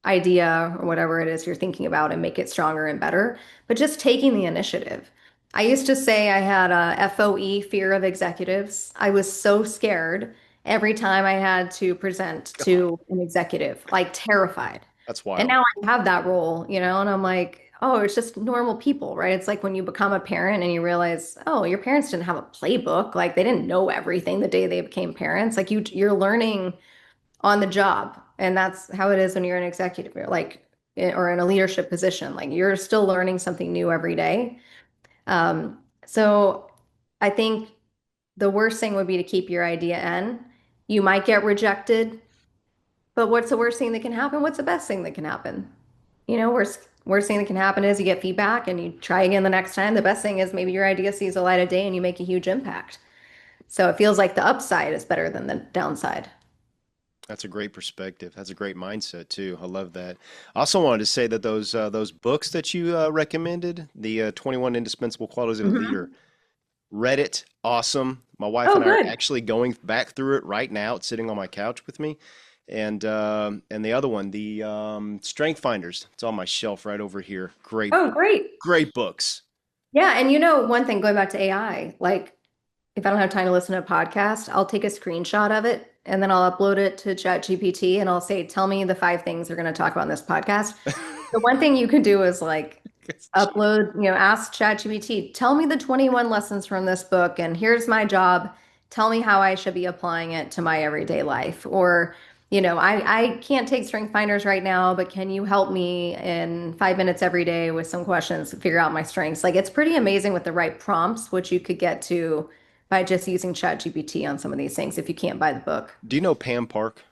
idea or whatever it is you're thinking about and make it stronger and better. But just taking the initiative. I used to say I had a FOE, fear of executives. I was so scared every time I had to present God, to an executive, like terrified. that's And wild. now I have that role, and I'm like, oh, it's just normal people, right? It's like when you become a parent and you realize, oh, your parents didn't have a playbook. Like they didn't know everything the day they became parents. Like you're learning on the job. And that's how it is when you're an executive, or in a leadership position. Like you're still learning something new every day. So I think the worst thing would be to keep your idea in. You might get rejected, but what's the worst thing that can happen? What's the best thing that can happen? Worst thing that can happen is you get feedback and you try again the next time. The best thing is maybe your idea sees the light of day and you make a huge impact. So it feels like the upside is better than the downside. That's a great perspective. That's a great mindset too. I love that. I also wanted to say that those books that you recommended, the 21 Indispensable Qualities of a Leader, Mhm. read it. Awesome. My wife Oh, and I are good. actually going back through it right now. It's sitting on my couch with me. And the other one, the Strength Finders. It's on my shelf right over here. Oh, great. Great books. Yeah, and one thing going back to AI, like if I don't have time to listen to a podcast, I'll take a screenshot of it and then I'll upload it to ChatGPT and I'll say, tell me the five things we're going to talk about in this podcast. The one thing you can do is like upload, ask ChatGPT, tell me the 21 lessons from this book, and here's my job. Tell me how I should be applying it to my everyday life. Or, I can't take strength finders right now, but can you help me in 5 minutes every day with some questions to figure out my strengths? Like it's pretty amazing with the right prompts, which you could get to by just using ChatGPT on some of these things if you can't buy the book. Do you know Pam Park?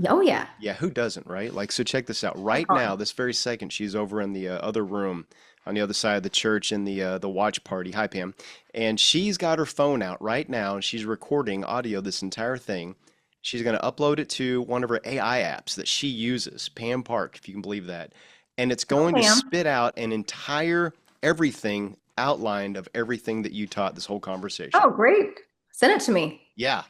Oh yeah. Yeah, who doesn't, right? Like, so check this out. Right now, Icon. this very second, she's over in the other room on the other side of the church in the watch party. Hi, Pam. And she's got her phone out right now, and she's recording audio this entire thing. She's going to upload it to one of her AI apps that she uses, Pam Park, if you can believe that. And it's Oh, going to Pam. spit out an entire everything outlined of everything that you taught this whole conversation. Oh, great. Send it to me. Yeah,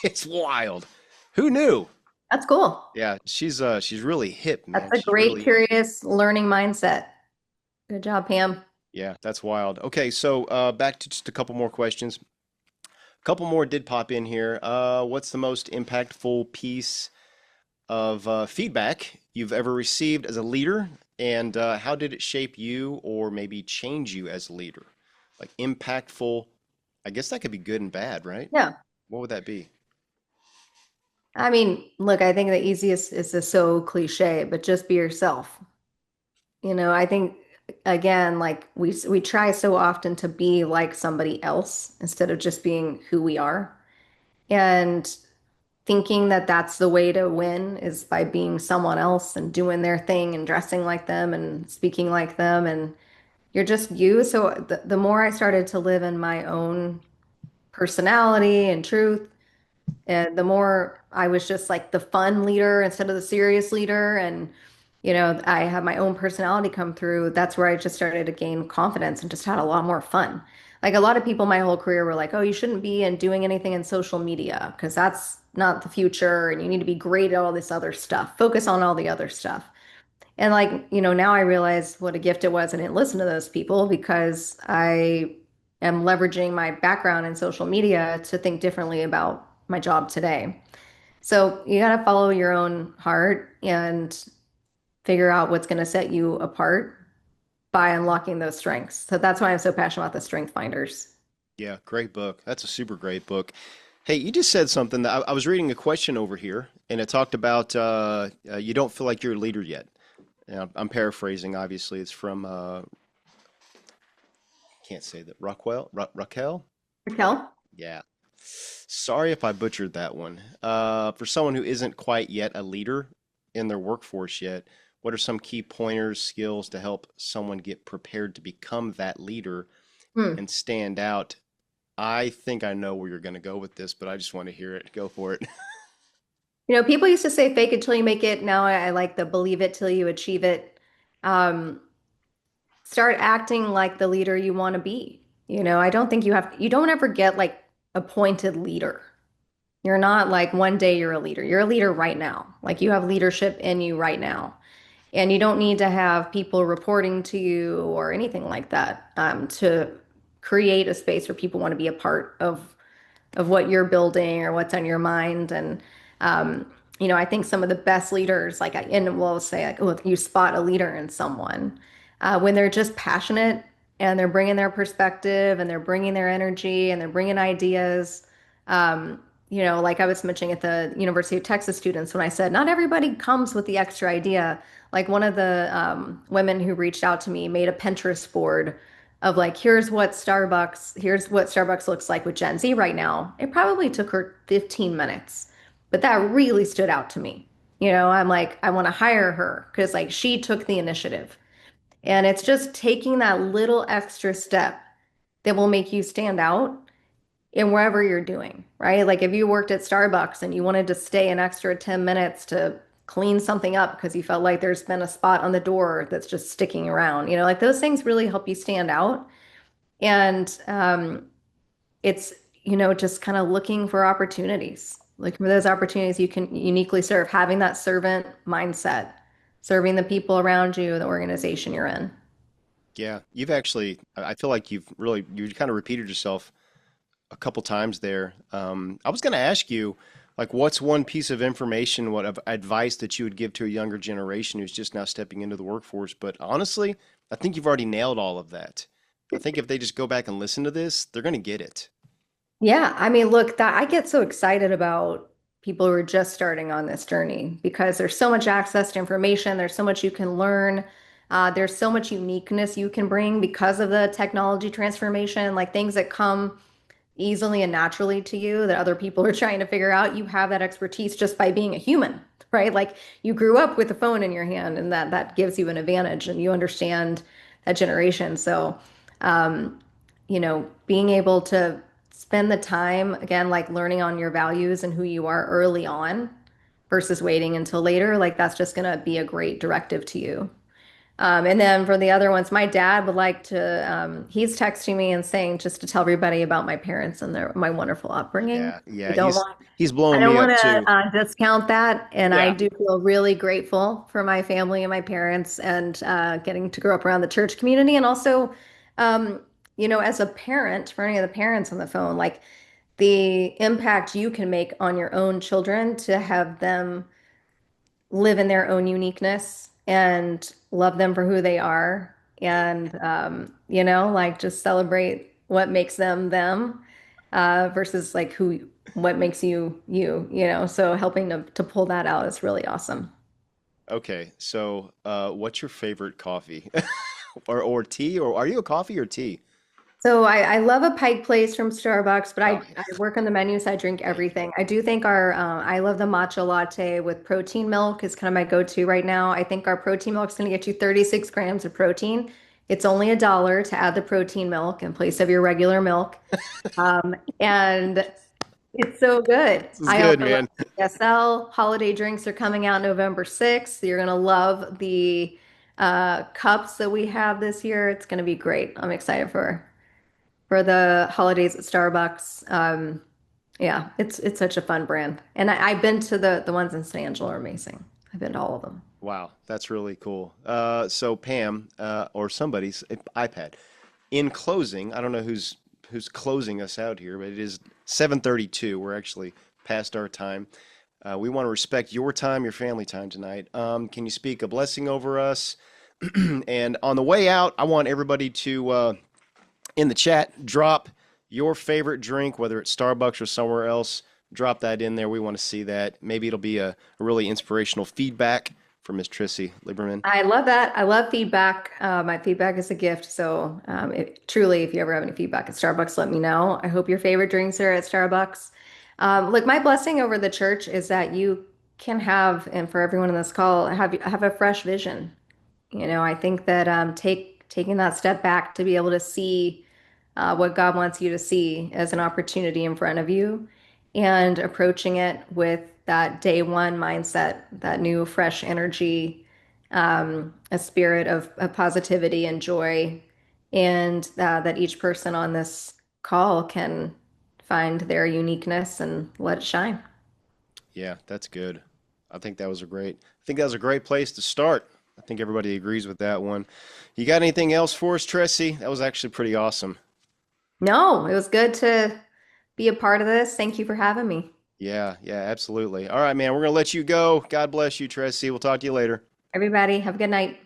it's wild. Who knew? That's cool. Yeah, she's really hip, That's man. a She's great, really curious learning mindset. Good job, Pam. yeah, that's wild. Okay, so back to just a couple more questions. A couple more did pop in here. What's the most impactful piece of feedback you've ever received as a leader, and how did it shape you or maybe change you as a leader? Like impactful, I guess that could be good and bad, right? Yeah. What would that be? I mean, look, I think the easiest is to so cliche, but just be yourself. I think again, like we try so often to be like somebody else instead of just being who we are. And thinking that that's the way to win is by being someone else and doing their thing and dressing like them and speaking like them and you're just you. So the more I started to live in my own personality and truth, and the more I was just like the fun leader instead of the serious leader, and I have my own personality come through, that's where I just started to gain confidence and just had a lot more fun. Like a lot of people my whole career were like, oh, you shouldn't be in doing anything in social media because that's not the future, and you need to be great at all this other stuff. Focus on all the other stuff. And like, now I realize what a gift it was. I didn't listen to those people because I am leveraging my background in social media to think differently about my job today. So you got to follow your own heart and figure out what's going to set you apart by unlocking those strengths. So that's why I'm so passionate about the strength finders. Yeah, great book. That's a super great book. Hey, you just said something that I was reading a question over here, and it talked about you don't feel like you're a leader yet. And I'm paraphrasing, obviously. It's from can't say that. Raquel? Raquel? Yeah. Sorry if I butchered that one. For someone who isn't quite yet a leader, in their workforce yet, what are some key pointers, skills to help someone get prepared to become that leader Hmm. and stand out? I think I know where you're going to go with this, but I just want to hear it. Go for it. People used to say fake it till you make it. Now I like the believe it till you achieve it. Um, Start acting like the leader you want to be. I don't think you don't ever get like appointed leader. You're not like one day you're a leader. You're a leader right now. Like you have leadership in you right now. And you don't need to have people reporting to you or anything like that to create a space where people want to be a part of what you're building or what's on your mind. And, um, I think some of the best leaders, like, and we'll say, like, oh, you spot a leader in someone when they're just passionate and they're bringing their perspective and they're bringing their energy and they're bringing ideas. Like I was mentioning at the University of Texas students when I said, not everybody comes with the extra idea. Like one of the women who reached out to me made a Pinterest board of like, here's what Starbucks looks like with Gen Z right now. It probably took her 15 minutes, but that really stood out to me. I'm like, I want to hire her because like she took the initiative. And it's just taking that little extra step that will make you stand out in wherever you're doing, right? Like if you worked at Starbucks and you wanted to stay an extra 10 minutes to clean something up because you felt like there's been a spot on the door that's just sticking around, like those things really help you stand out. And it's, just kind of looking for opportunities, looking for those opportunities you can uniquely serve, having that servant mindset, serving the people around you, the organization you're in. Yeah, you've actually, I feel like you kind of repeated yourself a couple times there. I was going to ask you, like, what's one piece of information, what of advice that you would give to a younger generation who's just now stepping into the workforce? But honestly, I think you've already nailed all of that. I think if they just go back and listen to this, they're going to get it. Yeah, I mean, look, that I get so excited about people who are just starting on this journey because there's so much access to information, there's so much you can learn, there's so much uniqueness you can bring because of the technology transformation, like things that come easily and naturally to you that other people are trying to figure out. You have that expertise just by being a human, right? Like you grew up with a phone in your hand, and that gives you an advantage, and you understand that generation. So, um, being able to spend the time again, like learning on your values and who you are early on versus waiting until later, like that's just going to be a great directive to you. And then for the other ones, my dad would like to, he's texting me and saying just to tell everybody about my parents and my wonderful upbringing. Yeah, I yeah, don't want, he's I blowing don't me want up to too. discount that. And I Yeah. do feel really grateful for my family and my parents and getting to grow up around the church community. And also, um, as a parent, for any of the parents on the phone, like the impact you can make on your own children to have them live in their own uniqueness and love them for who they are and like just celebrate what makes them them versus like what makes you, so helping to pull that out is really awesome. Okay, so what's your favorite coffee? Or tea? Or are you a coffee or tea? So I love a Pike Place from Starbucks, but Oh, I work on the menu, so I drink thank you. everything. I do think I love the matcha latte with protein milk is kind of my go-to right now. I think our protein milk is going to get you 36 grams of protein. It's only $1 to add the protein milk in place of your regular milk. And it's so good. This is I good, also love man. PSL. Holiday drinks are coming out November 6th. You're going to love the cups that we have this year. It's going to be great. I'm excited for the holidays at Starbucks. Yeah, it's such a fun brand. And I've been to the ones in San Angelo are amazing. I've been to all of them. Wow, that's really cool. So Pam, or somebody's iPad. In closing, I don't know who's closing us out here, but it is 7:32. We're actually past our time. We want to respect your time, your family time tonight. Can you speak a blessing over us? And on the way out, I want everybody to in the chat drop your favorite drink, whether it's Starbucks or somewhere else. Drop that in there. We want to see that. Maybe it'll be a really inspirational feedback from Miss Tressie Lieberman. I love that. I love feedback. My feedback is a gift. So truly, if you ever have any feedback at Starbucks, let me know. I hope your favorite drinks are at Starbucks. Look, my blessing over the church is that you can have, and for everyone in this call, have a fresh vision. I think that taking that step back to be able to see what God wants you to see as an opportunity in front of you and approaching it with that day one mindset, that new, fresh energy, a spirit of positivity and joy, and that each person on this call can find their uniqueness and let it shine. Yeah, that's good. I think that was a great place to start. I think everybody agrees with that one. You got anything else for us, Tressie? That was actually pretty awesome. No, it was good to be a part of this. Thank you for having me. Yeah, yeah, absolutely. All right, man, we're gonna let you go. God bless you, Tressie. We'll talk to you later. Everybody, have a good night.